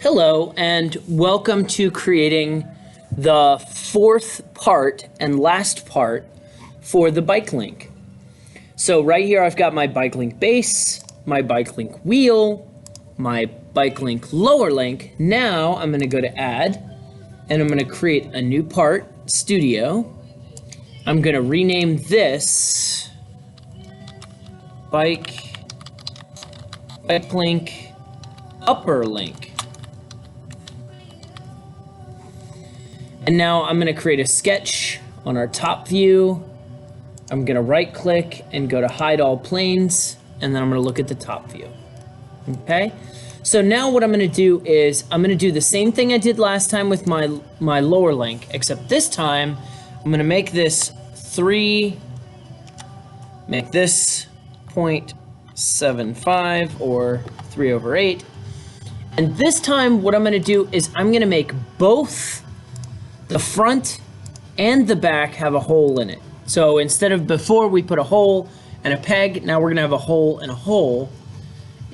Hello, and welcome to creating the fourth part and last part for the bike link. So right here I've got my bike link base, my bike link wheel, my bike link lower link. Now I'm going to go to add, and I'm going to create a new part, studio. I'm going to rename this bike link upper link. And now I'm going to create a sketch on our top view. I'm going to right click and go to hide all planes, and then I'm going to look at the top view. Okay, so now what I'm going to do is I'm going to do the same thing I did last time with my lower link, except this time I'm going to make this 0.75 or 3/8. And this time what I'm going to do is I'm going to make both the front and the back have a hole in it. So instead of before we put a hole and a peg, now we're gonna have a hole and a hole.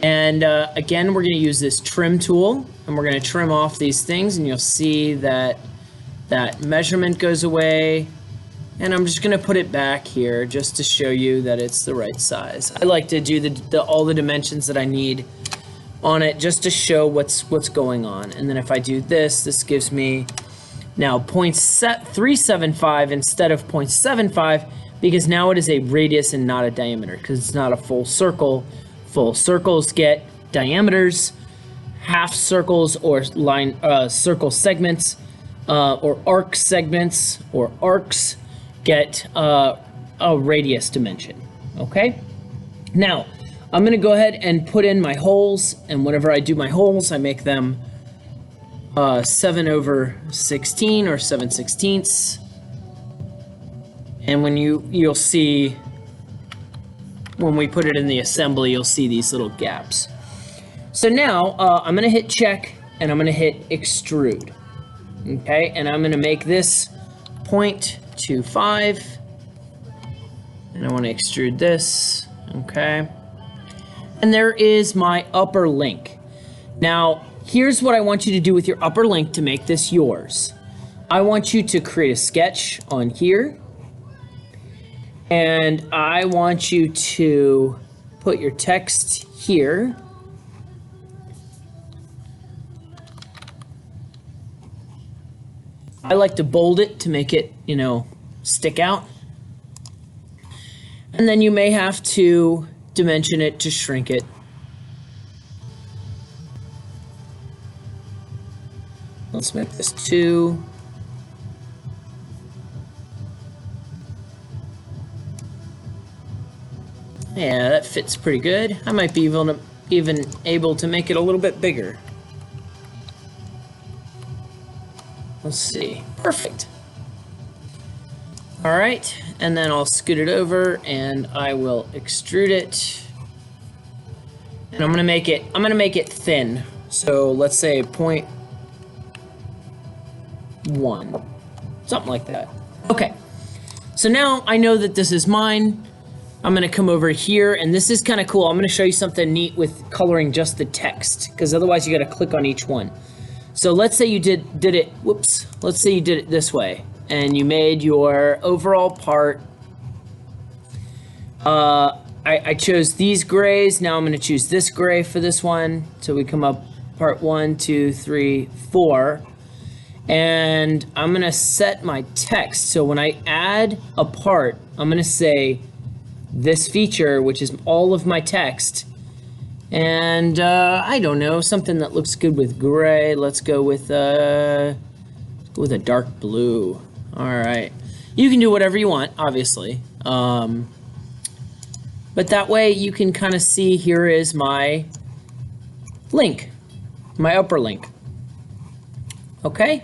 And again, we're gonna use this trim tool, and we're gonna trim off these things, and you'll see that that measurement goes away. And I'm just gonna put it back here just to show you that it's the right size. I like to do all the dimensions that I need on it just to show what's going on. And then if I do this, this gives me now 0.375 instead of 0.75, because now it is a radius and not a diameter, because it's not a full circle. Full circles get diameters, half circles or circle segments or arc segments or arcs get a radius dimension. Okay, now I'm gonna go ahead and put in my holes, and whenever I do my holes, I make them 7/16 or 7/16. And when you'll see when we put it in the assembly, you'll see these little gaps. So now I'm gonna hit check, and I'm gonna hit extrude. Okay, and I'm gonna make this 0.25, and I want to extrude this. Okay, and there is my upper link. Now here's what I want you to do with your upper link to make this yours. I want you to create a sketch on here, and I want you to put your text here. I like to bold it to make it, stick out. And then you may have to dimension it to shrink it. Let's make this 2. Yeah, that fits pretty good. I might be even able to make it a little bit bigger. Let's see. Perfect. All right, and then I'll scoot it over, and I will extrude it. And I'm gonna make it thin. So let's say 0.1, something like that. Okay, so now I know that this is mine. I'm gonna come over here, and this is kind of cool. I'm gonna show you something neat with coloring just the text, because otherwise you gotta click on each one. So let's say you did it, whoops. Let's say you did it this way, and you made your overall part. I chose these grays. Now I'm gonna choose this gray for this one. So we come up part 1, 2, 3, 4. And I'm gonna set my text. So when I add a part, I'm gonna say this feature, which is all of my text. And I don't know, something that looks good with gray. Let's go with a dark blue. All right, you can do whatever you want, obviously. But that way you can kind of see, here is my link, my upper link. Okay.